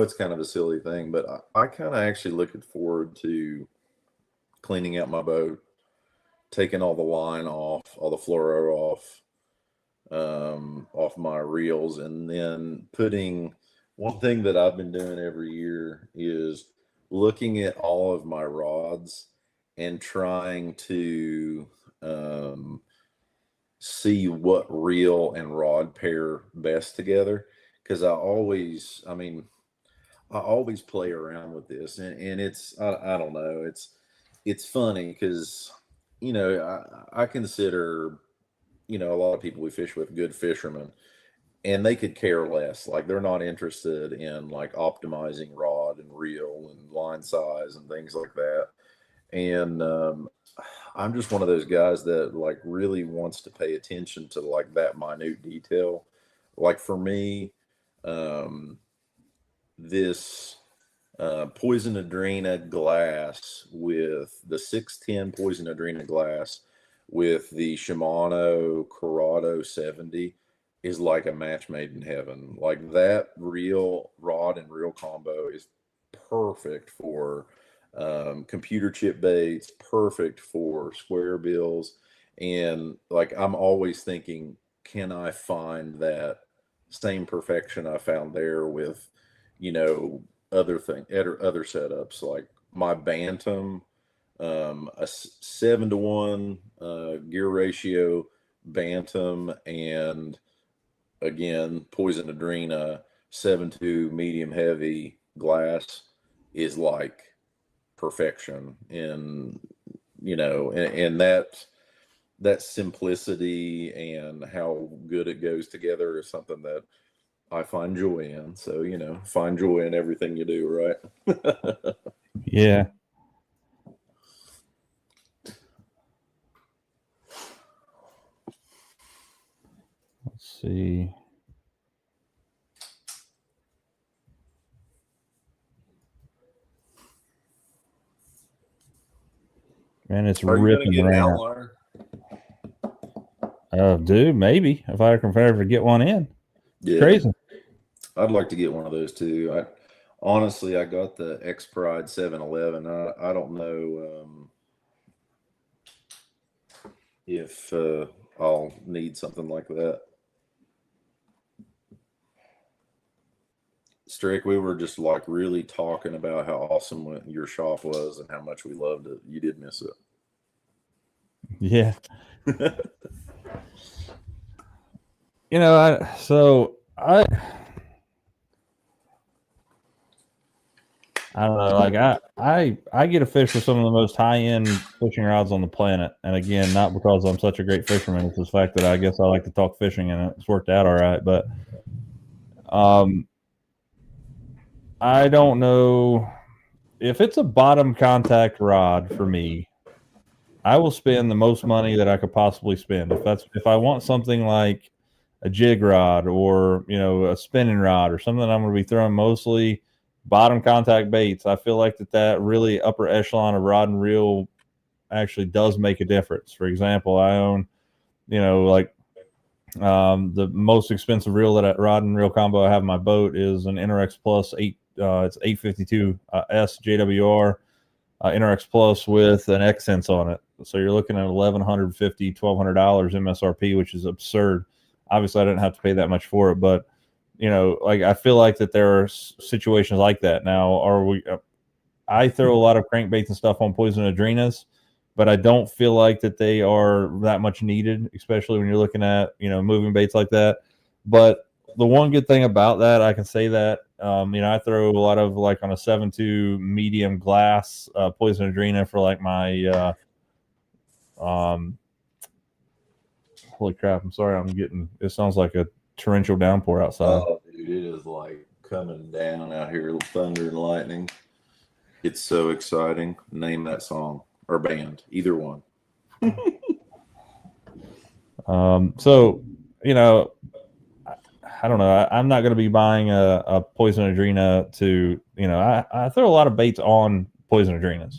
it's kind of a silly thing, but I kind of actually looking forward to cleaning out my boat, taking all the line off, all the fluoro off my reels, and then putting one thing that I've been doing every year is looking at all of my rods and trying to see what reel and rod pair best together, because I always play around with this, and it's I don't know, it's funny because I consider a lot of people we fish with good fishermen, and they could care less. Like, they're not interested in like optimizing rod and reel and line size and things like that. And I'm just one of those guys that like really wants to pay attention to like that minute detail. Like for me, um, this Poison Adrena glass with the 610 Poison Adrena glass with the Shimano Corrado 70 is like a match made in heaven. Like that reel rod and reel combo is perfect for computer chip baits, perfect for square bills. And like I'm always thinking, can I find that same perfection I found there with, you know, other setups like my Bantam, a 7-to-1 gear ratio Bantam, and again Poison Adrena 7.2 medium heavy glass is like perfection. And you know, and that simplicity and how good it goes together is something that I find joy in. So, you know, find joy in everything you do, right?
Yeah. Let's see. Man, it's
Are you going to
ripping
get an
right now.
outlier?
Dude, maybe if I can ever get one in.
Yeah,
Crazy.
I'd like to get one of those too. I honestly, I got the X Pride 711. I don't know if I'll need something like that. Strick, we were just like really talking about how awesome your shop was and how much we loved it. You did miss it.
Yeah. You know, I don't know. Like I get to fish with some of the most high end fishing rods on the planet, and again, not because I'm such a great fisherman. It's the fact that I guess I like to talk fishing, and it's worked out all right. But I don't know if it's a bottom contact rod for me. I will spend the most money that I could possibly spend. If I want something like a jig rod or, you know, a spinning rod or something I'm going to be throwing mostly bottom contact baits, I feel like that really upper echelon of rod and reel actually does make a difference. For example, I own, you know, like the most expensive reel rod and reel combo I have in my boat is an Interex Plus 8. It's 852 S JWR Interex Plus with an X-Sense on it. So you're looking at $1,150, $1,200 MSRP, which is absurd. Obviously, I didn't have to pay that much for it, but you know, like I feel like that there are situations like that. Now, I throw a lot of crankbaits and stuff on Poison Adrenas, but I don't feel like that they are that much needed, especially when you're looking at, you know, moving baits like that. But the one good thing about that, I can say that, you know, I throw a lot of like on a 7.2 medium glass Poison Adrena for like my holy crap, I'm sorry, it sounds like a torrential downpour outside.
Oh, dude, it is like coming down out here, thunder and lightning. It's so exciting. Name that song or band, either one.
So, you know, I don't know. I'm not going to be buying a Poison Adrena to, you know, I throw a lot of baits on Poison Adrenas.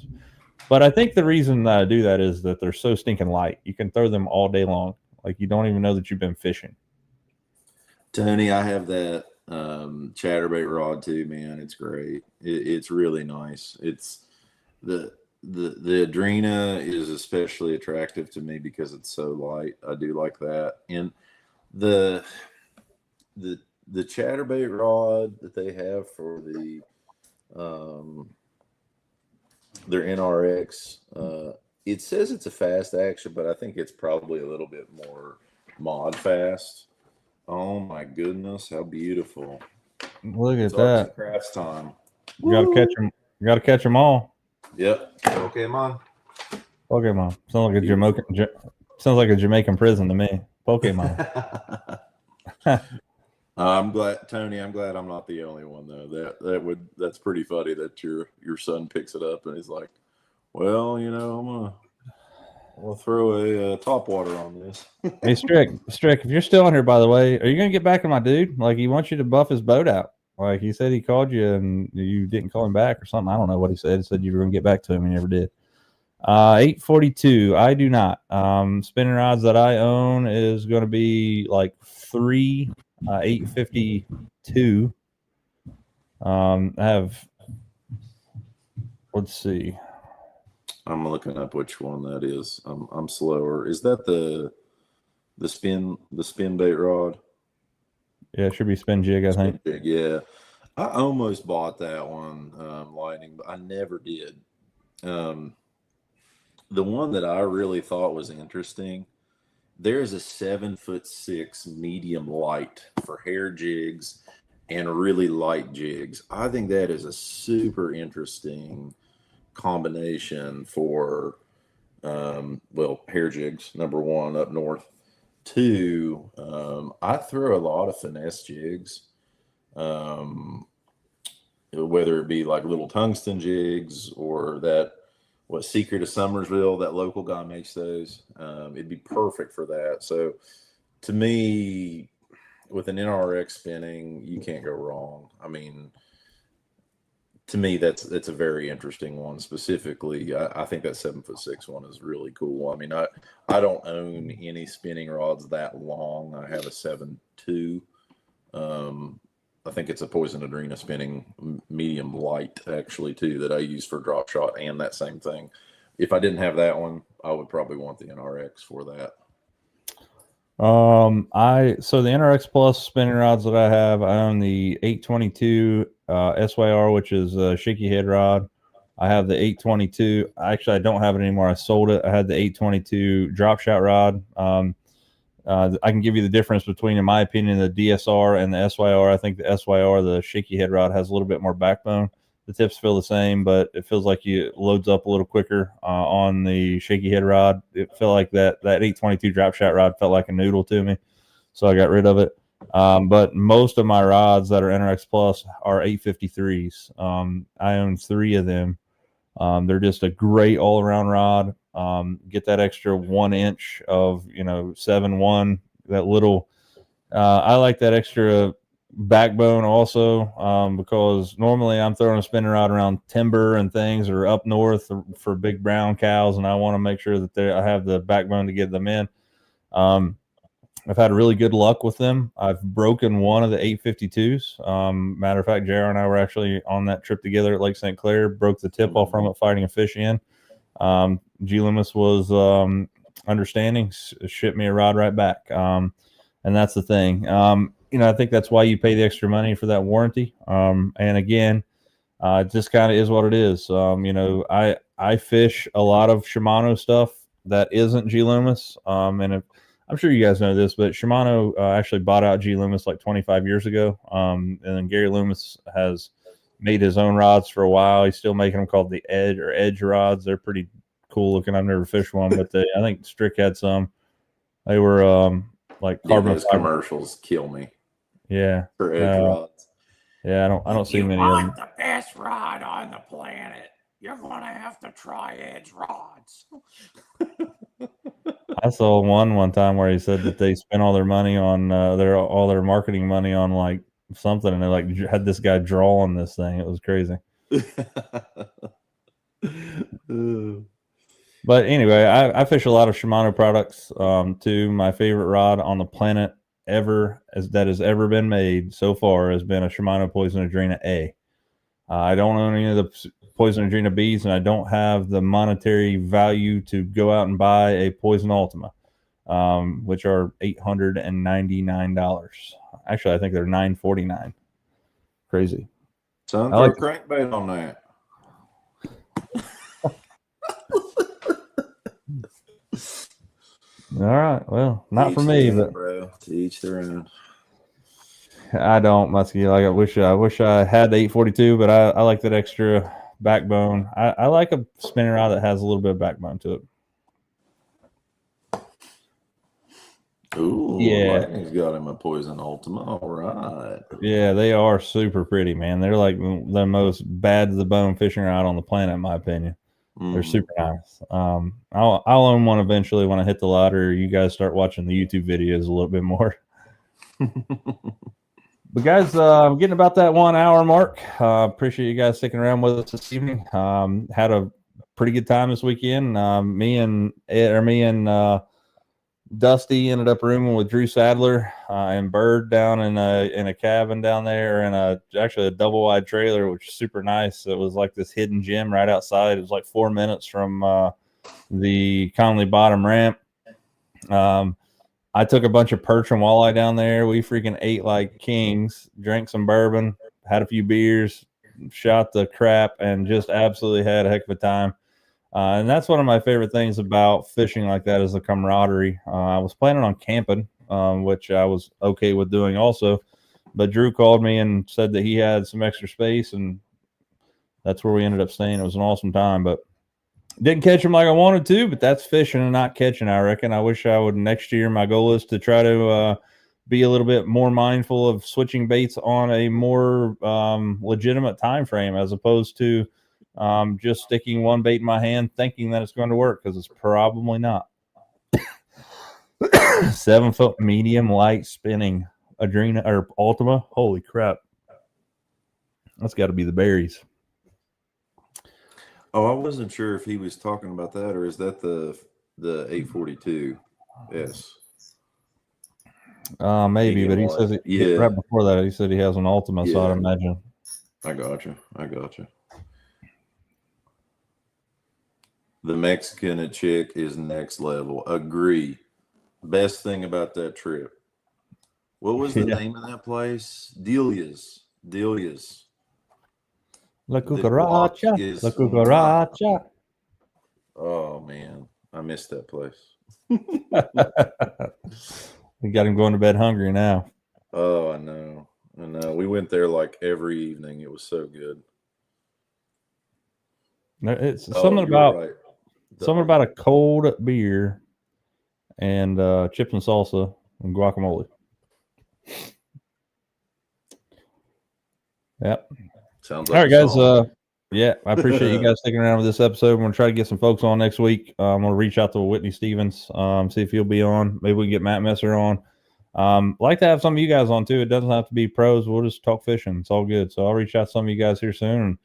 But I think the reason that I do that is that they're so stinking light. You can throw them all day long. Like you don't even know that you've been fishing.
Tony, I have that chatterbait rod too, man. It's great. It's really nice. It's the Adrena is especially attractive to me because it's so light. I do like that. And the chatterbait rod that they have for the their NRX, it says it's a fast action, but I think it's probably a little bit more mod fast. Oh my goodness, how beautiful!
Look at
It's
that.
crafts time.
You got to catch them. You got to catch them all.
Yep. Pokemon.
Pokemon. Sounds like a Jamaican prison to me. Pokemon.
I'm glad, Tony. I'm glad I'm not the only one though. That's pretty funny that your son picks it up and he's like, "Well, you know, We'll throw a top water on this.
Hey, Strick, if you're still on here, by the way, are you gonna get back to my dude? Like, he wants you to buff his boat out. Like, he said he called you and you didn't call him back or something. I don't know what he said. He said you were gonna get back to him and you never did. 842. I do not. Spinning rods that I own is going to be like 3 852. I have. Let's see.
I'm looking up which one that is. I'm slower. Is that the spin bait rod?
Yeah, it should be spin jig, I think.
Spin jig, yeah. I almost bought that one, Lightning, but I never did. The one that I really thought was interesting, there's a 7'6" medium light for hair jigs and really light jigs. I think that is a super interesting combination for hair jigs, number one, up north. Two, I throw a lot of finesse jigs, whether it be like little tungsten jigs or that Secret of Summersville, that local guy makes those. It'd be perfect for that. So to me, with an NRX spinning, you can't go wrong. I mean, to me, that's a very interesting one. Specifically, I think that 7'6" one is really cool. I mean, I don't own any spinning rods that long. I have a 7'2". I think it's a Poison Adrena spinning medium light, actually, too, that I use for drop shot and that same thing. If I didn't have that one, I would probably want the NRX for that.
So the NRX Plus spinning rods that I have, I own the 822 SYR, which is a shaky head rod. I have the 822. Actually, I don't have it anymore. I sold it. I had the 822 drop shot rod. I can give you the difference between, in my opinion, the DSR and the SYR. I think the SYR, the shaky head rod, has a little bit more backbone. The tips feel the same, but it feels like it loads up a little quicker on the shaky head rod. It felt like that 822 drop shot rod felt like a noodle to me, so I got rid of it. But most of my rods that are NRX Plus are 853s. I own 3 of them. They're just a great all-around rod. Get that extra 1 inch of 7-1. That little, I like that extra backbone also, because normally I'm throwing a spinning rod around timber and things, or up north for big brown cows, and I want to make sure that I have the backbone to get them in. I've had really good luck with them. I've broken one of the 852s. Matter of fact, JR and I were actually on that trip together at Lake St. Clair, broke the tip off from it fighting a fish in. G. Loomis was understanding, shipped me a rod right back. And that's the thing. I think that's why you pay the extra money for that warranty. And again, it just kind of is what it is. I fish a lot of Shimano stuff that isn't G. Loomis. And I'm sure you guys know this, but Shimano actually bought out G. Loomis like 25 years ago. And then Gary Loomis has made his own rods for a while. He's still making them called the Edge rods. They're pretty cool looking. I've never fished one, but I think Strick had some. They were like carbon
those commercials kill me.
Yeah.
For Edge rods.
Yeah, I don't see many of them.
The best rod on the planet, you're gonna have to try Edge rods.
I saw one time where he said that they spent all their money on all their marketing money on like something, and they like had this guy draw on this thing. It was crazy. But anyway, I fish a lot of Shimano products too. My favorite rod on the planet that has ever been made so far has been a Shimano Poison Adrena A. I don't own any of the Poison Adrena Bs, and I don't have the monetary value to go out and buy a Poison Ultima, which are $899. Actually, I think they're $949. Crazy.
Son, throw a crankbait on that.
All right. Well, not for me, but
bro, to each their own.
I don't, Muskie. Like I wish I had the 842, but I like that extra backbone. I like a spinning rod that has a little bit of backbone to it.
Ooh,
yeah.
Lightning's got him a Poison Ultima. All right.
Yeah, they are super pretty, man. They're like the most bad to the bone fishing rod on the planet, in my opinion. They're super nice. I'll own one eventually when I hit the lottery. Or you guys start watching the YouTube videos a little bit more. But guys, I'm getting about that 1 hour mark. Appreciate you guys sticking around with us this evening. Had a pretty good time this weekend. Me and Dusty ended up rooming with Drew Sadler and Bird down in a cabin down there, and actually a double wide trailer, which is super nice. It was like this hidden gem right outside. It was like 4 minutes from the Conley Bottom ramp. I took a bunch of perch and walleye down there. We freaking ate like kings, drank some bourbon, had a few beers, shot the crap, and just absolutely had a heck of a time. And that's one of my favorite things about fishing like that is the camaraderie. I was planning on camping, which I was okay with doing also. But Drew called me and said that he had some extra space, and that's where we ended up staying. It was an awesome time, but didn't catch them like I wanted to, but that's fishing and not catching, I reckon. I wish I would next year. My goal is to try to be a little bit more mindful of switching baits on a more legitimate time frame as opposed to just sticking one bait in my hand thinking that it's going to work, because it's probably not. 7 foot medium light spinning Adrena or Ultima. Holy crap. That's got to be the berries.
Oh, I wasn't sure if he was talking about that, or is that the 842? Yes.
Maybe, but he says right before that he said he has an Ultima, so I'd imagine.
I gotcha. The Mexican chick is next level. Agree. Best thing about that trip. What was the name of that place? Delia's.
La Cucaracha. La Cucaracha.
Oh, man. I missed that place.
We got him going to bed hungry now.
Oh, I know. We went there like every evening. It was so good.
It's something about a cold beer and chips and salsa and guacamole. Yep.
Sounds
all
like
right, guys. I appreciate you guys sticking around with this episode. I'm going to try to get some folks on next week. I'm going to reach out to Whitney Stevens, see if he'll be on. Maybe we can get Matt Messer on. Like to have some of you guys on too. It doesn't have to be pros. We'll just talk fishing. It's all good. So I'll reach out to some of you guys here soon.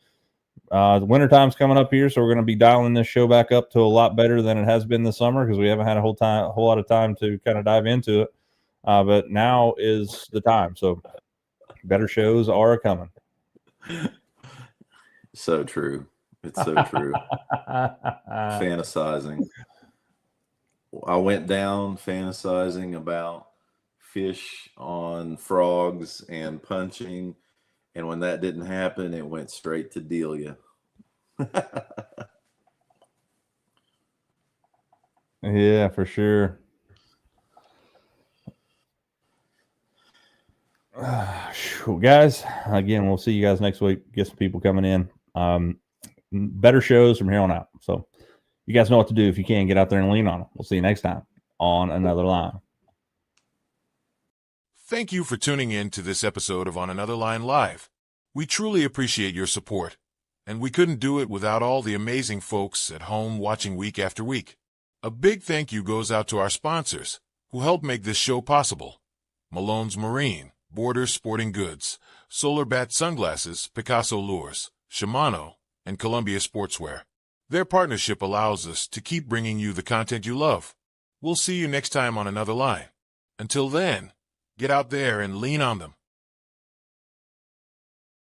And the winter time's coming up here, so we're going to be dialing this show back up to a lot better than it has been this summer, because we haven't had a whole lot of time to kind of dive into it. But now is the time. So better shows are coming.
So true. It's so true. Fantasizing. I went down fantasizing about fish on frogs and punching, and when that didn't happen, it went straight to Delia.
Yeah, for sure. Guys, again, we'll see you guys next week. Get some people coming in. Better shows from here on out. So you guys know what to do. If you can, get out there and lean on them. We'll see you next time on Another Line.
Thank you for tuning in to this episode of On Another Line Live. We truly appreciate your support, and we couldn't do it without all the amazing folks at home watching week after week. A big thank you goes out to our sponsors, who help make this show possible. Malone's Marine, Borders Sporting Goods, Solar Bat Sunglasses, Picasso Lures, Shimano, and Columbia Sportswear. Their partnership allows us to keep bringing you the content you love. We'll see you next time on Another Line. Until then, get out there and lean on them.